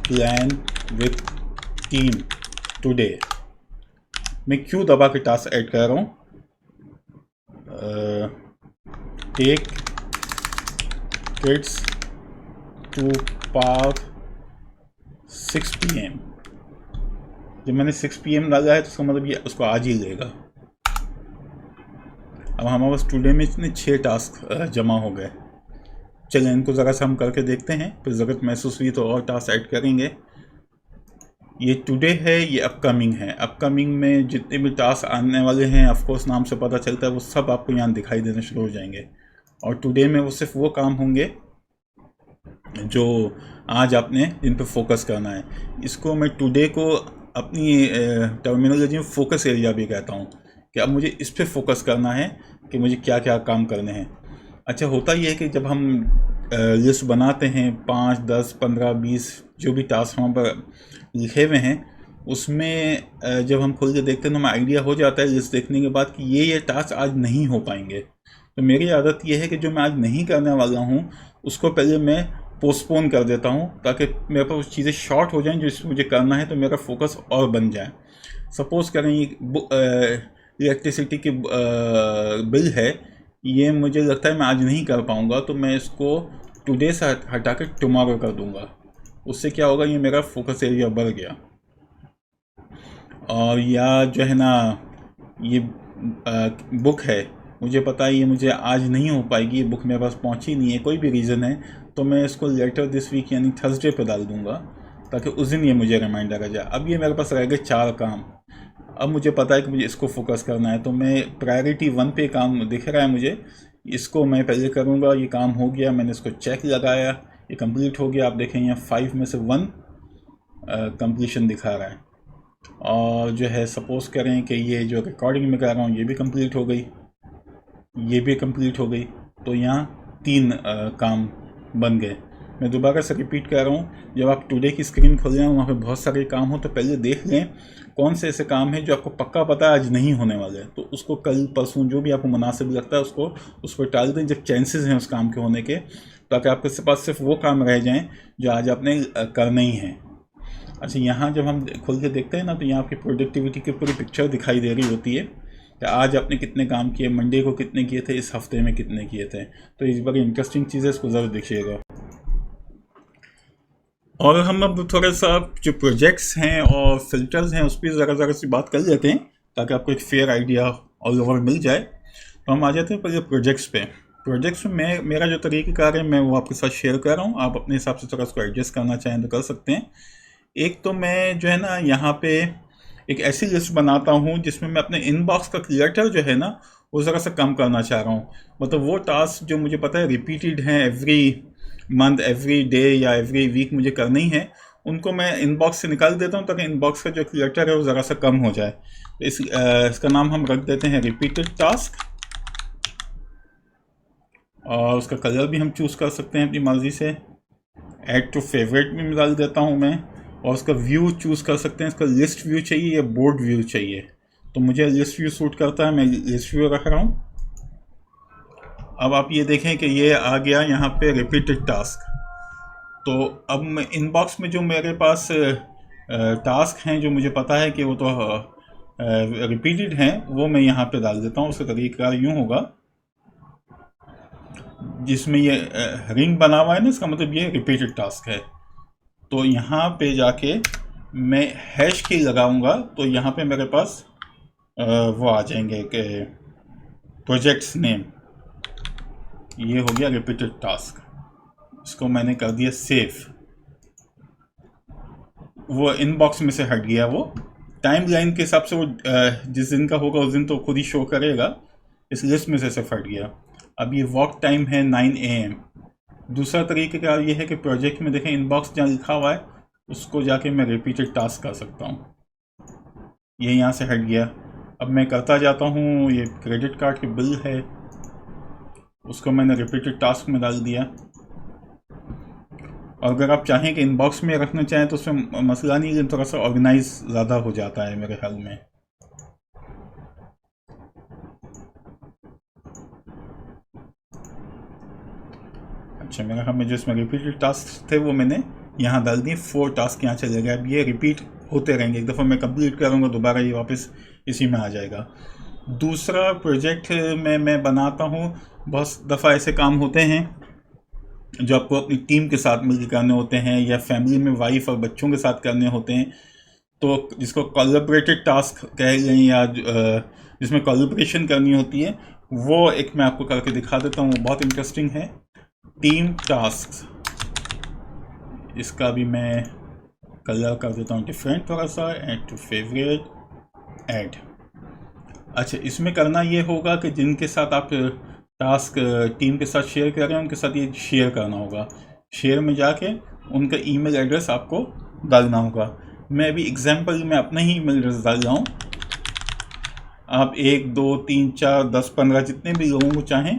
plan with team today. मैं क्यों दबा के टास्क ऐड कर रहा हूँ, take kids to park 6 PM। जब मैंने 6 PM डाला है तो उसका मतलब ये उसको आज ही लेगा। अब हमारे पास टुडे में इतने 6 टास्क जमा हो गए। चलें इनको ज़रा सा हम करके देखते हैं, फिर ज़रूरत महसूस हुई तो और टास्क ऐड करेंगे। ये टुडे है, ये अपकमिंग है। अपकमिंग में जितने भी टास्क आने वाले हैं ऑफकोर्स नाम से पता चलता है वो सब आपको यहाँ दिखाई देने शुरू हो जाएंगे। और टुडे में वो सिर्फ वो काम होंगे जो आज आपने जिन पर फोकस करना है। इसको मैं टुडे को अपनी टर्मिनोलॉजी में फोकस एरिया भी कहता हूँ कि अब मुझे इस पर फोकस करना है कि मुझे क्या क्या काम करने हैं। अच्छा, होता ये है कि जब हम लिस्ट बनाते हैं 5, 10, 15, 20 जो भी टास्क वहाँ पर लिखे हुए हैं उसमें जब हम खोल के देखते हैं तो हमें आइडिया हो जाता है लिस्ट देखने के बाद कि ये टास्क आज नहीं हो पाएंगे। तो मेरी आदत ये है कि जो मैं आज नहीं करने वाला हूँ उसको पहले मैं पोस्टपोन कर देता हूँ ताकि मेरे पास चीज़ें शॉर्ट हो जाएं जो इसमें मुझे करना है, तो मेरा फोकस और बन जाए। सपोज़ करें ये इलेक्ट्रिसिटी की बिल है, ये मुझे लगता है मैं आज नहीं कर पाऊँगा तो मैं इसको टुडे से हटा के टुमारो कर दूँगा। उससे क्या होगा, ये मेरा फोकस एरिया बढ़ गया। और या जो है ना ये बुक है, मुझे पता है ये मुझे आज नहीं हो पाएगी, ये बुक मेरे पास पहुंची नहीं है, कोई भी रीज़न है, तो मैं इसको लेटर दिस वीक यानी थर्सडे पे डाल दूंगा ताकि उस दिन ये मुझे रिमाइंडर आ जाए। अब ये मेरे पास रह गए 4 काम। अब मुझे पता है कि मुझे इसको फोकस करना है, तो मैं प्रायोरिटी 1 पे काम दिख रहा है मुझे, इसको मैं पहले करूँगा। ये काम हो गया, मैंने इसको चेक लगाया, ये कंप्लीट हो गया। आप देखें यहाँ 5 में से 1 कंप्लीशन दिखा रहा है। और जो है सपोज़ करें कि ये जो रिकॉर्डिंग में कर रहा हूँ ये भी कंप्लीट हो गई, ये भी कंप्लीट हो गई, तो यहाँ 3 काम बन गए। मैं दोबारा से रिपीट कर रहा हूँ, जब आप टुडे की स्क्रीन खोलें वहाँ पे बहुत सारे काम हो तो पहले देख लें कौन से ऐसे काम हैं जो आपको पक्का पता है आज नहीं होने वाले, तो उसको कल परसों जो भी आपको मुनासिब लगता है उसको उस पर टाल दें जब चांसेस हैं उस काम के होने के, ताकि आपके पास सिर्फ वो काम रह जाएँ जो आज आपने करने ही हैं। अच्छा, यहाँ जब हम खोल के देखते हैं ना तो यहाँ आपकी प्रोडक्टिविटी की पूरी पिक्चर दिखाई दे रही होती है कि आज आपने कितने काम किए, मंडे को कितने किए थे, इस हफ्ते में कितने किए थे। तो इस बड़ी इंटरेस्टिंग चीज़ है, इसको ज़रूर देखिएगा। और हम अब थोड़ा सा जो प्रोजेक्ट्स हैं और फिल्टर्स हैं उस पर ज़रा सी बात कर लेते हैं ताकि आपको एक फेयर आइडिया ऑल ओवर मिल जाए। तो हम आ जाते हैं पहले प्रोजेक्ट्स पे। प्रोजेक्ट्स में मेरा जो तरीक़ाकार है मैं वो आपके साथ शेयर कर रहा हूँ, आप अपने हिसाब से थोड़ा उसको एडजस्ट करना चाहें तो कर सकते हैं। एक तो मैं जो है ना यहाँ पे एक ऐसी लिस्ट बनाता हूँ जिसमें मैं अपने इनबॉक्स का क्लटर जो है ना वो ज़रा सा कम करना चाह रहा हूँ। मतलब वो टास्क जो मुझे पता है रिपीटेड हैं, एवरी मंथ, एवरी डे या एवरी वीक मुझे करनी है, उनको मैं इनबॉक्स से निकाल देता हूँ ताकि इनबॉक्स का जो क्लटर है वो ज़रा सा कम हो जाए। तो इसका नाम हम रख देते हैं रिपीटेड टास्क, और उसका कलर भी हम चूज़ कर सकते हैं अपनी मर्ज़ी से। ऐड टू फेवरेट भी डाल देता हूँ मैं, और उसका व्यू चूज़ कर सकते हैं, इसका लिस्ट व्यू चाहिए या बोर्ड व्यू चाहिए। तो मुझे लिस्ट व्यू सूट करता है, मैं लिस्ट व्यू रख रहा हूँ। अब आप ये देखें कि ये आ गया यहाँ पे रिपीटेड टास्क। तो अब मैं इनबॉक्स में जो मेरे पास टास्क हैं जो मुझे पता है कि वो तो रिपीटेड हैं, वो मैं यहाँ पे डाल देता हूँ। उसका तरीका यूँ होगा, जिसमें ये रिंग बना हुआ है ना, इसका मतलब ये रिपीटेड टास्क है। तो यहाँ पे जाके मैं हैश की लगाऊंगा तो यहाँ पे मेरे पास वो आ जाएंगे कि प्रोजेक्ट्स नेम। ये हो गया रिपीटेड टास्क, इसको मैंने कर दिया सेव। वो इनबॉक्स में से हट गया, वो टाइम लाइन के हिसाब से वो जिस दिन का होगा उस दिन तो खुद ही शो करेगा, इस लिस्ट में से सिर्फ हट गया। अब ये वॉक टाइम है 9 AM। दूसरा तरीका क्या ये है कि प्रोजेक्ट में देखें इनबॉक्स जहाँ लिखा हुआ है उसको जाके मैं रिपीटेड टास्क कर सकता हूँ, ये यहाँ से हट गया। अब मैं करता जाता हूँ, ये क्रेडिट कार्ड के बिल है उसको मैंने रिपीटेड टास्क में डाल दिया। और अगर आप चाहें कि इनबॉक्स में रखना चाहें तो उसमें मसला नहीं, लेकिन थोड़ा सा ऑर्गेनाइज ज़्यादा हो जाता है मेरे ख्याल में। अच्छा, मेरे ख्याल में जो इसमें रिपीटेड टास्क थे वो मैंने यहाँ डाल दिए। 4 टास्क यहाँ चले गए। अब ये रिपीट होते रहेंगे, एक दफ़ा मैं कंप्लीट करूँगा दोबारा ये वापस इसी में आ जाएगा। दूसरा प्रोजेक्ट में मैं बनाता हूँ, बहुत दफ़ा ऐसे काम होते हैं जो आपको अपनी टीम के साथ मिलकर करने होते हैं या फैमिली में वाइफ और बच्चों के साथ करने होते हैं, तो जिसको कोलैबोरेटेड टास्क कह लें या जिसमें कोलैबोरेशन करनी होती है, वो एक मैं आपको करके दिखा देता हूँ, वो बहुत इंटरेस्टिंग है। टीम टास्क, इसका भी मैं कलर कर देता हूँ डिफरेंट थोड़ा सा, ऐड टू फेवरेट, ऐड। अच्छा, इसमें करना ये होगा कि जिनके साथ आप टास्क टीम के साथ शेयर कर रहे हैं उनके साथ ये शेयर करना होगा। शेयर में जाके उनका ईमेल एड्रेस आपको डालना होगा। मैं अभी एग्जांपल में अपना ही ईमेल एड्रेस डाल रहा हूँ, आप 1 2 3 4 10 15 जितने भी लोगों को चाहें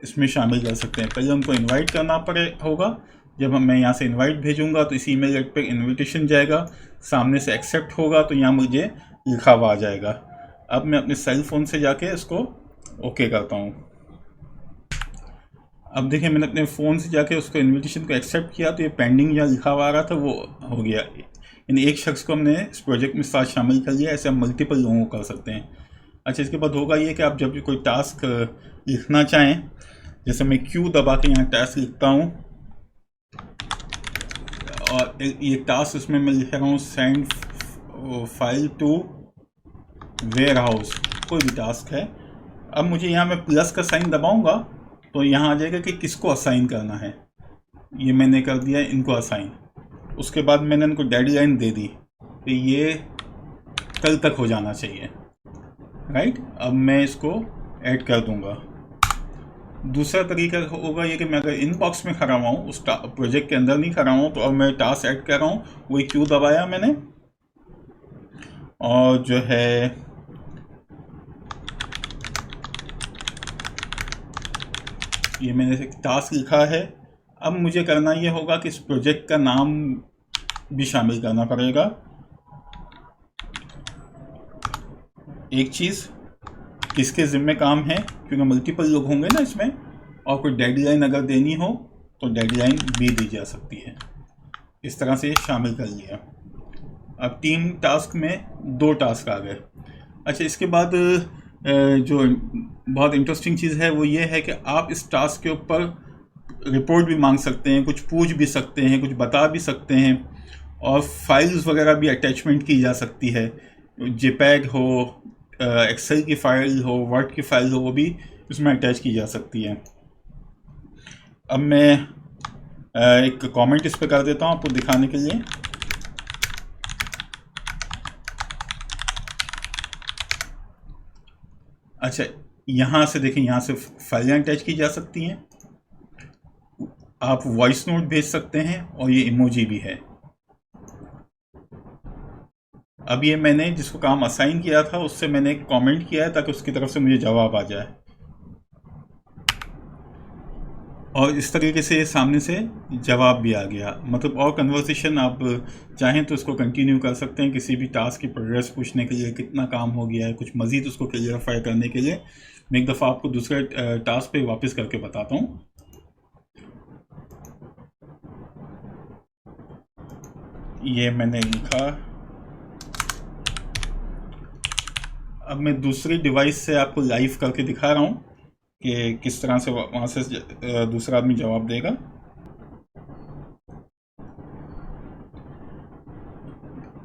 इसमें शामिल कर सकते हैं। पहले उनको इनवाइट करना होगा। जब मैं यहाँ से इनवाइट भेजूंगा तो इसी ईमेल पर इनविटेशन जाएगा, सामने से एक्सेप्ट होगा तो यहाँ मुझे लिखा हुआ आ जाएगा। अब मैं अपने सेल फ़ोन से जाके इसको ओके करता हूँ। अब देखिए मैंने अपने फ़ोन से जाके उसको इनविटेशन को एक्सेप्ट किया तो ये पेंडिंग जहाँ लिखा हुआ आ रहा था वो हो गया, यानी एक शख्स को हमने इस प्रोजेक्ट में साथ शामिल कर लिया। ऐसे हम मल्टीपल लोगों को कर सकते हैं। अच्छा, इसके बाद होगा ये कि आप जब भी कोई टास्क लिखना चाहें, जैसे मैं क्यू दबा के यहाँ टास्क लिखता हूँ और ये टास्क इसमें मैं लिख रहा हूँ send file to warehouse, कोई भी टास्क है। अब मुझे यहाँ मैं प्लस का साइन दबाऊंगा तो यहाँ आ जाएगा कि किसको असाइन करना है। ये मैंने कर दिया इनको असाइन। उसके बाद मैंने इनको डेडलाइन दे दी कि ये कल तक हो जाना चाहिए, राइट। अब मैं इसको ऐड कर दूंगा। दूसरा तरीका होगा ये कि मैं अगर इनबॉक्स में खड़ा हुआ हूँ, उस प्रोजेक्ट के अंदर नहीं खड़ा हूँ, तो अब मैं टास्क ऐड कर रहा हूँ, वही क्यू दबाया मैंने और जो है ये मैंने एक टास्क लिखा है। अब मुझे करना ये होगा कि इस प्रोजेक्ट का नाम भी शामिल करना पड़ेगा। एक चीज़, किसके ज़िम्मे काम है, क्योंकि मल्टीपल लोग होंगे ना इसमें, और कोई डेडलाइन अगर देनी हो तो डेडलाइन भी दी जा सकती है। इस तरह से शामिल कर लिया। अब टीम टास्क में 2 टास्क आ गए। अच्छा, इसके बाद जो बहुत इंटरेस्टिंग चीज़ है वो ये है कि आप इस टास्क के ऊपर रिपोर्ट भी मांग सकते हैं, कुछ पूछ भी सकते हैं, कुछ बता भी सकते हैं, और फाइल्स वगैरह भी अटैचमेंट की जा सकती है। जेपैग हो, एक्सेल की फ़ाइल हो, वर्ड की फ़ाइल हो, वो भी उसमें अटैच की जा सकती है। अब मैं एक कमेंट इस पर कर देता हूँ आपको दिखाने के लिए। अच्छा, यहाँ से देखें, यहाँ से फाइलें अटैच की जा सकती हैं, आप वॉइस नोट भेज सकते हैं, और ये इमोजी भी है। अब ये मैंने जिसको काम असाइन किया था उससे मैंने एक कमेंट किया है ताकि उसकी तरफ से मुझे जवाब आ जाए, और इस तरीके से सामने से जवाब भी आ गया। मतलब और कन्वर्सेशन आप चाहें तो इसको कंटिन्यू कर सकते हैं, किसी भी टास्क की प्रोग्रेस पूछने के लिए, कितना काम हो गया है, कुछ मज़ीद उसको क्लियरफाई करने के लिए। मैं एक दफ़ा आपको दूसरे टास्क पे वापस करके बताता हूँ। ये मैंने लिखा। अब मैं दूसरी डिवाइस से आपको लाइव करके दिखा रहा हूँ कि किस तरह से वहाँ से दूसरा आदमी जवाब देगा।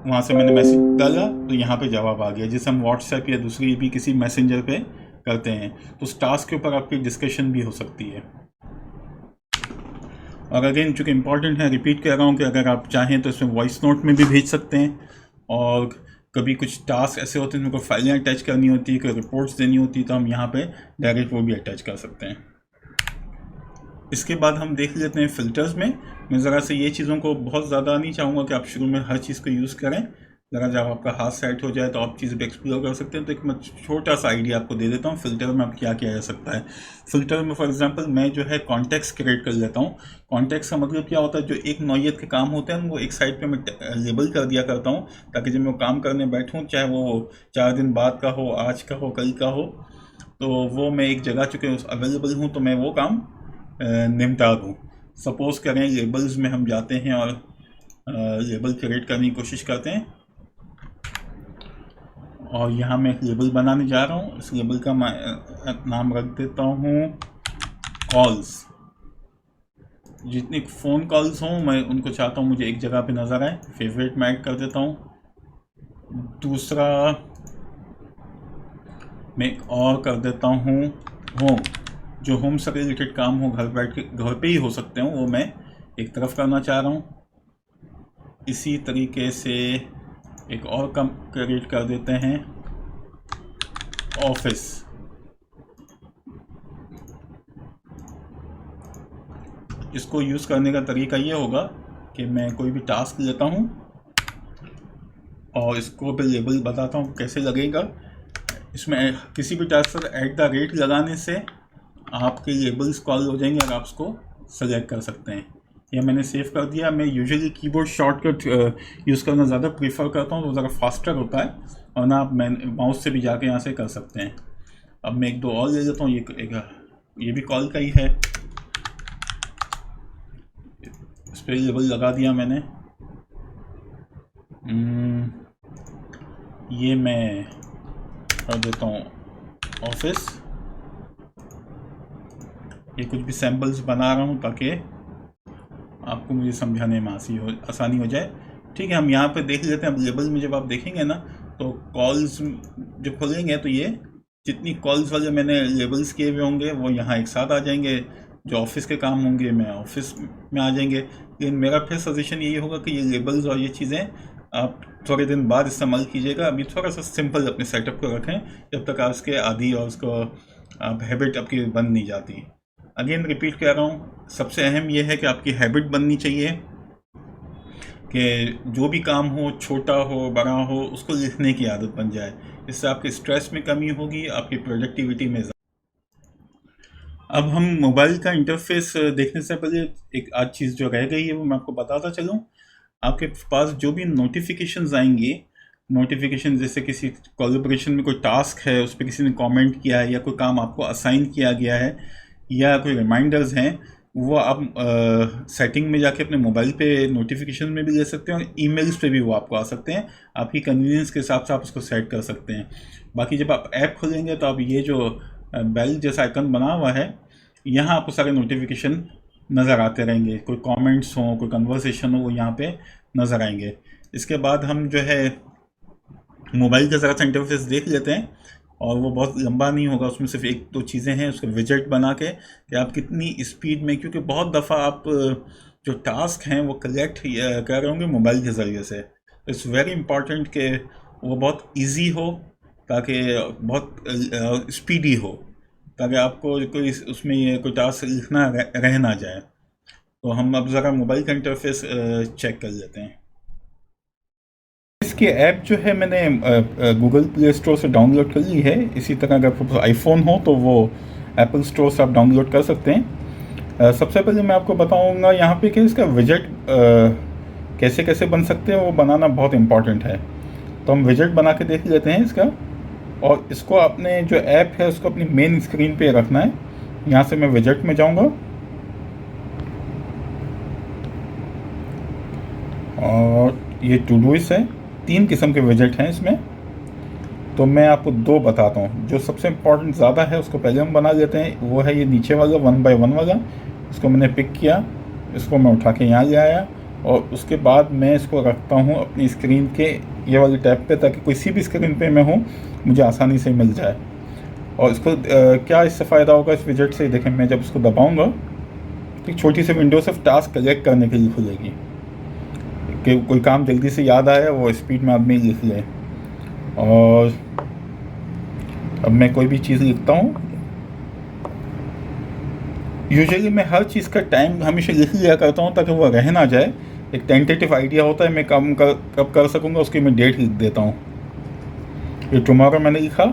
वहाँ से मैंने मैसेज डाला तो यहाँ पे जवाब आ गया, जैसे हम व्हाट्सएप या दूसरी भी किसी मैसेंजर पे करते हैं। तो उस टास्क के ऊपर आपकी डिस्कशन भी हो सकती है। और अगेन चूँकि इम्पॉर्टेंट है, रिपीट कर रहा हूँ कि अगर आप चाहें तो इसमें वॉइस नोट में भी भेज सकते हैं, और कभी कुछ टास्क ऐसे होते हैं जिनको फाइलें अटैच करनी होती है, कोई रिपोर्ट्स देनी होती है, तो हम यहाँ पे डायरेक्ट वो भी अटैच कर सकते हैं। इसके बाद हम देख लेते हैं फ़िल्टर्स में। मैं ज़रा से ये चीज़ों को बहुत ज़्यादा नहीं चाहूँगा कि आप शुरू में हर चीज़ को यूज़ करें। ज़रा जब आपका हाथ सेट हो जाए तो आप चीज़ें एक्सप्लोर कर सकते हैं। तो एक मैं छोटा सा आइडिया आपको दे देता हूँ फ़िल्टर में अब क्या किया जा सकता है। फ़िल्टर में फॉर एग्जांपल मैं जो है कॉन्टेक्स्ट क्रिएट कर लेता हूँ। कॉन्टेक्स्ट का मतलब क्या होता है, जो एक नौइयत के काम होते हैं वो एक साइड पे मैं लेबल कर दिया करता हूँ, ताकि जब मैं काम करने बैठूँ, चाहे वो 4 दिन बाद का हो, आज का हो, कल का हो, तो वो मैं एक जगह चुके अवेलेबल हूँ तो मैं वो काम निपटा दूँ। सपोज़ करें लेबल्स में हम जाते हैं और लेबल क्रिएट करने की कोशिश करते हैं, और यहाँ मैं एक लेबल बनाने जा रहा हूँ। इस लेबल का नाम रख देता हूँ कॉल्स। जितनी फ़ोन कॉल्स हों मैं उनको चाहता हूँ मुझे एक जगह पे नज़र आए। फेवरेट में ऐड कर देता हूँ। दूसरा मैं एक और कर देता हूँ होम। जो होम से रिलेटेड काम हो, घर बैठ के घर पे ही हो सकते हो, वो मैं एक तरफ करना चाह रहा हूँ। इसी तरीके से एक और काम क्रिएट कर देते हैं ऑफिस। इसको यूज़ करने का तरीका ये होगा कि मैं कोई भी टास्क लेता हूँ और इसको भी लेबल बताता हूँ कैसे लगेगा। इसमें किसी भी टास्क पर @ लगाने से आपके लेबल्स कॉल हो जाएंगे और आप उसको सेलेक्ट कर सकते हैं। यह मैंने सेव कर दिया। मैं यूजुअली कीबोर्ड शॉर्टकट यूज़ करना ज़्यादा प्रीफर करता हूँ, तो ज़रा फास्टर होता है, और ना आप माउस से भी जाके यहाँ से कर सकते हैं। अब मैं 1-2 और ले लेता हूँ। ये भी कॉल का ही है। इस पर लेबल लगा दिया मैंने। ये मैं कर देता हूँ ऑफिस। ये कुछ भी सैम्पल्स बना रहा हूँ ताकि आपको मुझे समझाने में आसानी हो जाए। ठीक है, हम यहाँ पे देख लेते हैं। अब लेबल में जब आप देखेंगे ना, तो कॉल्स जब खोलेंगे तो ये जितनी कॉल्स वाले मैंने लेबल्स किए हुए होंगे वो यहाँ एक साथ आ जाएंगे। जो ऑफिस के काम होंगे मैं ऑफिस में आ जाएंगे। लेकिन मेरा फिर सजेशन यही होगा कि ये लेबल्स और ये चीज़ें आप थोड़े दिन बाद इस्तेमाल कीजिएगा। अभी थोड़ा सा सिंपल अपने सेटअप को रखें जब तक आप उसके आदी और उसको आप हैबिट आपकी बन नहीं जाती। अगेन रिपीट कर रहा हूँ, सबसे अहम यह है कि आपकी हैबिट बननी चाहिए कि जो भी काम हो, छोटा हो बड़ा हो, उसको लिखने की आदत बन जाए। इससे आपके स्ट्रेस में कमी होगी, आपकी प्रोडक्टिविटी में। अब हम मोबाइल का इंटरफेस देखने से पहले एक आज चीज़ जो रह गई है वो मैं आपको बताता चलूँ। आपके पास जो भी नोटिफिकेशंस आएंगी, नोटिफिकेशन जैसे किसी कोलैबोरेशन में कोई टास्क है उस पर किसी ने कमेंट किया है, या कोई काम आपको असाइन किया गया है, या कोई रिमाइंडर्स हैं, वो आप सेटिंग में जाके अपने मोबाइल पे नोटिफिकेशन में भी ले सकते हैं और ईमेल्स पे भी वो आपको आ सकते हैं। आपकी कन्वीनियंस के हिसाब से आप उसको सेट कर सकते हैं। बाकी जब आप ऐप खोलेंगे तो आप ये जो बेल जैसा आइकन बना हुआ है, यहाँ आपको सारे नोटिफिकेशन नज़र आते रहेंगे। कोई कमेंट्स हों, कोई कन्वर्सेशन हो, वो यहाँ पे नज़र आएंगे। इसके बाद हम जो है मोबाइल का ज़रा सा इंटरफेस देख लेते हैं, और वो बहुत लंबा नहीं होगा। उसमें सिर्फ एक दो चीज़ें हैं, उसके विजेट बना के कि आप कितनी स्पीड में, क्योंकि बहुत दफ़ा आप जो टास्क हैं वो कलेक्ट कर रहे होंगे मोबाइल के ज़रिए से। इट्स वेरी इंपॉर्टेंट कि वो बहुत इजी हो, ताकि बहुत स्पीडी हो, ताकि आपको कोई उसमें ये कोई टास्क लिखना रह ना जाए। तो हम अब ज़रा मोबाइल का इंटरफेस चेक कर लेते हैं। इसकी ऐप जो है मैंने गूगल प्ले स्टोर से डाउनलोड कर ली है। इसी तरह अगर आपके पास आईफोन हो तो वो एप्पल स्टोर से आप डाउनलोड कर सकते हैं। सबसे पहले मैं आपको बताऊंगा यहाँ पे कि इसका विजेट कैसे कैसे बन सकते हैं, वो बनाना बहुत इम्पॉर्टेंट है। तो हम विजेट बना के देख लेते हैं इसका, और इसको अपने जो ऐप है उसको अपनी मेन स्क्रीन पे रखना है। यहाँ से मैं विजेट में जाऊँगा, और ये टू डूइस्ट है। 3 किस्म के विजेट हैं इसमें, तो मैं आपको 2 बताता हूँ। जो सबसे इम्पोर्टेंट ज़्यादा है उसको पहले हम बना लेते हैं, वो है ये नीचे वाला 1 by 1 वाला। इसको मैंने पिक किया, इसको मैं उठा के यहाँ ले आया, और उसके बाद मैं इसको रखता हूँ अपनी स्क्रीन के ये वाली टैब पे, ताकि किसी भी स्क्रीन पे मैं हूँ मुझे आसानी से मिल जाए। और इसको क्या इससे फ़ायदा होगा इस विजेट से, देखें मैं जब इसको दबाऊँगा तो एक छोटी सी विंडो सिर्फ टास्क कलेक्ट करने के लिए खुलेगी, कि कोई काम जल्दी से याद आया वो स्पीड में आदमी लिख ले। और अब मैं कोई भी चीज़ लिखता हूँ, यूजुअली मैं हर चीज़ का टाइम हमेशा लिख लिया करता हूँ ताकि वो रह ना जाए। एक टेंटेटिव आइडिया होता है मैं काम कब कर सकूँगा, उसकी मैं डेट लिख देता हूँ। ये टुमारो मैंने लिखा,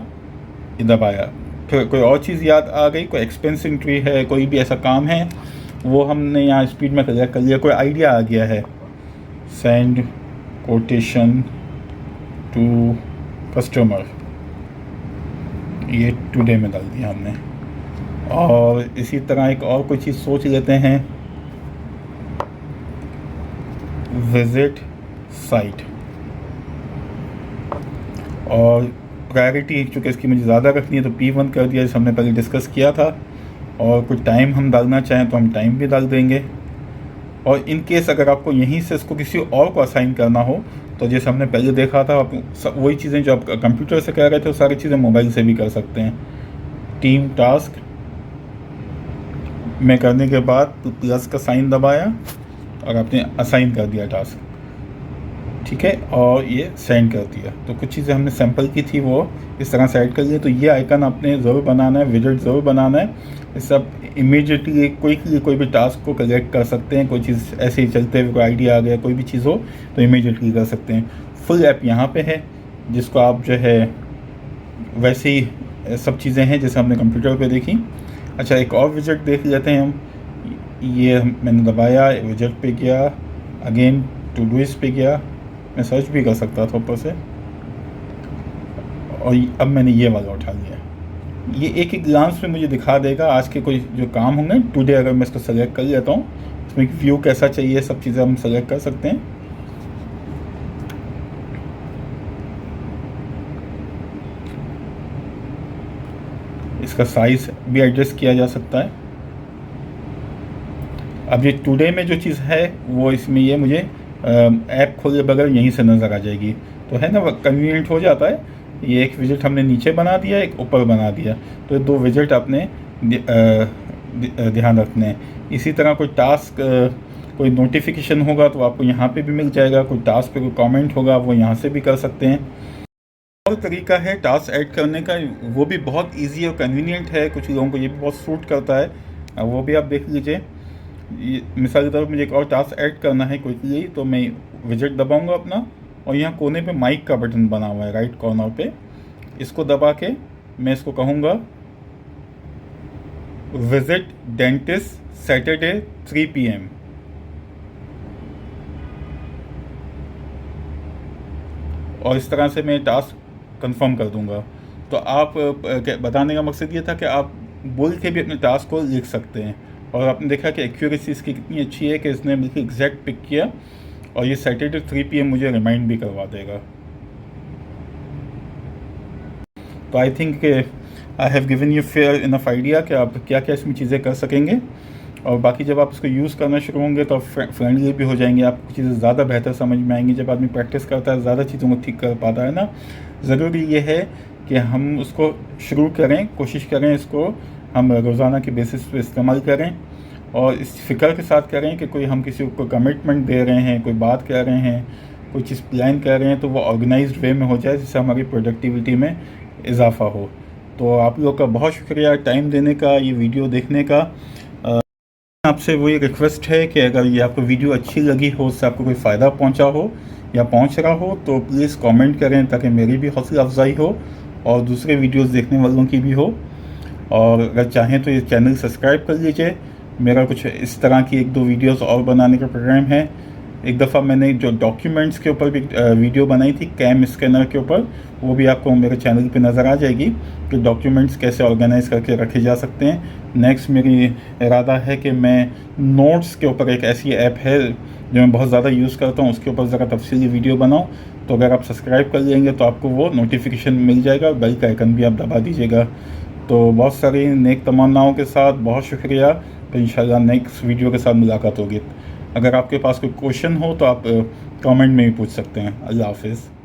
ये दबाया। फिर कोई और चीज़ याद आ गई, कोई एक्सपेंस एंट्री है, कोई भी ऐसा काम है वो हमने यहाँ स्पीड में कलेक्ट कर लिया। कोई आइडिया आ गया है, सेंड कोटेशन टू कस्टमर, ये टुडे में डाल दिया हमने। और इसी तरह एक और कोई चीज़ सोच लेते हैं, विजिट साइट। और प्रायोरिटी चूँकि इसकी मुझे ज़्यादा रखनी है तो P1 कर दिया, जैसे हमने पहले डिस्कस किया था। और कुछ टाइम हम डालना चाहें तो हम टाइम भी डाल देंगे। और इन केस अगर आपको यहीं से इसको किसी और को असाइन करना हो तो जैसे हमने पहले देखा था, आप वही चीज़ें जो आप कंप्यूटर से कर रहे थे वो सारी चीज़ें मोबाइल से भी कर सकते हैं। टीम टास्क में करने के बाद प्लस का साइन दबाया और आपने असाइन कर दिया टास्क, ठीक है, और ये सेंड कर दिया। तो कुछ चीज़ें हमने सैम्पल की थी वो इस तरह सेट कर लिया। तो ये आइकन आपने ज़रूर बनाना है, विजेट ज़रूर बनाना है। इससे आप इमीडिएटली कोई भी टास्क को कलेक्ट कर सकते हैं। कोई चीज़ ऐसे ही चलते हुए कोई आइडिया आ गया, कोई भी चीज़ हो तो इमीडिएटली कर सकते हैं। फुल ऐप यहाँ पे है, जिसको आप जो है वैसे ही सब चीज़ें हैं जैसे हमने कंप्यूटर पे देखी। अच्छा, एक और विजेट देख लेते हैं हम। ये मैंने दबाया, विजेट पे गया, अगेन टू डूइस्ट पे गया, मैं सर्च भी कर सकता था ऊपर से, और अब मैंने ये वाला उठा लिया। ये एक ग्लांस में मुझे दिखा देगा आज के कोई जो काम होंगे टुडे। अगर मैं इसको सेलेक्ट कर लेता हूँ, इसमें एक व्यू कैसा चाहिए, सब चीज़ें हम सेलेक्ट कर सकते हैं। इसका साइज भी एडजस्ट किया जा सकता है। अब ये टुडे में जो चीज़ है वो इसमें ये मुझे ऐप खोले बगैर यहीं से नज़र आ जाएगी। तो है ना, कन्वीनियंट हो जाता है। ये एक विजिट हमने नीचे बना दिया, एक ऊपर बना दिया, तो 2 विजिट आपने ध्यान रखने हैं। इसी तरह कोई टास्क, कोई नोटिफिकेशन होगा तो आपको यहाँ पे भी मिल जाएगा, कोई टास्क पे कोई कमेंट होगा वो यहाँ से भी कर सकते हैं। और तरीका है टास्क ऐड करने का, वो भी बहुत इजी और कन्वीनियंट है, कुछ लोगों को ये भी बहुत सूट करता है, वो भी आप देख लीजिए। मिसाल के तौर पर मुझे एक और टास्क ऐड करना है क्विकली, तो मैं विजिट दबाऊंगा अपना, और यहाँ कोने पे माइक का बटन बना हुआ है राइट कॉर्नर पे, इसको दबा के मैं इसको कहूँगा विजिट डेंटिस्ट सैटरडे 3 PM, और इस तरह से मैं टास्क कंफर्म कर दूंगा। तो आप बताने का मकसद ये था कि आप बोल के भी अपने टास्क को लिख सकते हैं, और आपने देखा कि एक्यूरेसी इसकी कितनी अच्छी है कि इसने बिल्कुल एग्जैक्ट पिक किया, और ये सैटरडे 3 PM मुझे रिमाइंड भी करवा देगा। तो I think I have given you fair enough idea कि आप क्या क्या इसमें चीज़ें कर सकेंगे, और बाकी जब आप इसको यूज़ करना शुरू होंगे तो आप फ्रेंडली भी हो जाएंगे, आपको चीज़ें ज़्यादा बेहतर समझ में आएंगी। जब आदमी प्रैक्टिस करता है ज़्यादा चीज़ों को ठीक कर पाता है ना। ज़रूरी ये है कि हम उसको शुरू करें, कोशिश करें इसको हम रोज़ाना की बेसिस पे इस्तेमाल करें, और इस फ़िक्र के साथ करें कि कोई हम किसी को कमिटमेंट दे रहे हैं, कोई बात कह रहे हैं, कोई चीज़ प्लान कर रहे हैं, तो वो ऑर्गेनाइज्ड वे में हो जाए, जिससे हमारी प्रोडक्टिविटी में इजाफ़ा हो। तो आप लोग का बहुत शुक्रिया टाइम देने का, ये वीडियो देखने का। आपसे वही रिक्वेस्ट है कि अगर ये आपको वीडियो अच्छी लगी हो, उससे आपको कोई फ़ायदा पहुंचा हो या पहुंच रहा हो, तो प्लीज़ कमेंट करें, ताकि मेरी भी हौसला अफजाई हो और दूसरे वीडियोस देखने वालों की भी हो। और अगर चाहें तो ये चैनल सब्सक्राइब कर लीजिए। मेरा कुछ इस तरह की 1-2 वीडियोस और बनाने का प्रोग्राम है। एक दफ़ा मैंने जो डॉक्यूमेंट्स के ऊपर भी वीडियो बनाई थी, कैम स्कैनर के ऊपर, वो भी आपको मेरे चैनल पे नज़र आ जाएगी कि डॉक्यूमेंट्स कैसे ऑर्गेनाइज करके रखे जा सकते हैं। नेक्स्ट मेरी इरादा है कि मैं नोट्स के ऊपर, एक ऐसी ऐप है जो मैं बहुत ज़्यादा यूज़ करता हूँ, उसके ऊपर ज़रा तफसीली वीडियो बनाऊँ। तो अगर आप सब्सक्राइब कर लेंगे तो आपको वो नोटिफिकेशन मिल जाएगा, बेल का आइकन भी आप दबा दीजिएगा। तो बहुत सारी नेक तमन्नाओं के साथ बहुत शुक्रिया। तो इंशाल्लाह नेक्स्ट वीडियो के साथ मुलाकात होगी। अगर आपके पास कोई क्वेश्चन हो तो आप कमेंट में भी पूछ सकते हैं। अल्लाह हाफिज़।